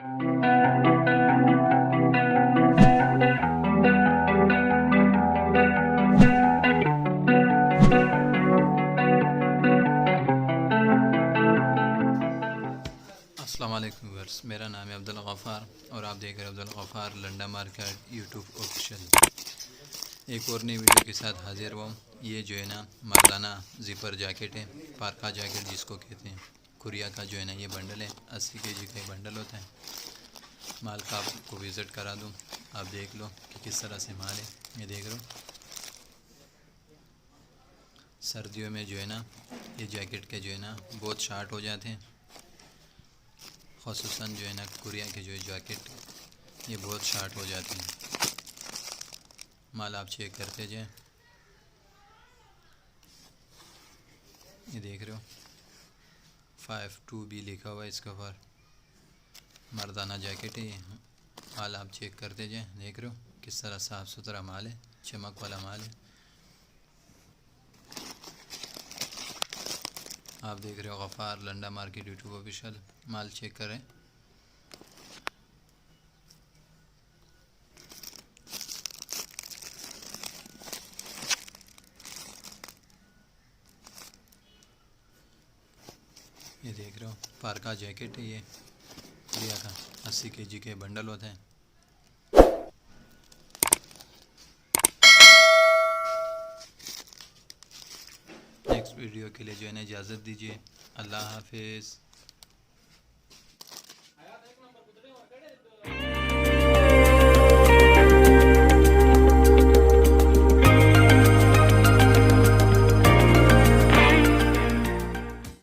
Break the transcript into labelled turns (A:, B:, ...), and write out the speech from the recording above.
A: अस्सलाम वालेकुम व्यूअर्स, मेरा नाम है अब्दुल गफ़ार और आप देख रहे हैं Abdul Gaffar Landa market YouTube official. एक और नई वीडियो के साथ हाजिर हुआ। ये जो है ना मर्दाना ज़िपर जैकेट है, पारका जैकेट जिसको कहते हैं। कुरिया का जो है ना ये बंडल है, 80 केजी का बंडल होता है। माल का आपको विज़िट करा दूँ, आप देख लो कि किस तरह से माल है। ये देख लो, सर्दियों में जो है ना ये जैकेट के जो है ना बहुत शार्ट हो जाते हैं। ख़ुसूसन जो है ना कुरिया के जो है जैकेट ये बहुत शार्ट हो जाते हैं। माल आप चेक करते जाएं। ये देख रहे हो 52B लिखा हुआ है इसका पर। मर्दाना जैकेट है ये। माल आप चेक करते जाएं। देख रहे हो किस तरह साफ़ सुथरा माल है, चमक वाला माल है। आप देख रहे हो Gaffar Landa market YouTube official. माल चेक करें। ये देख रहे हो पारका जैकेट है ये कुरिया का, 80 केजी के बंडल होते हैं। नेक्स्ट वीडियो के लिए जो है ना इजाज़त दीजिए। अल्लाह हाफिज़।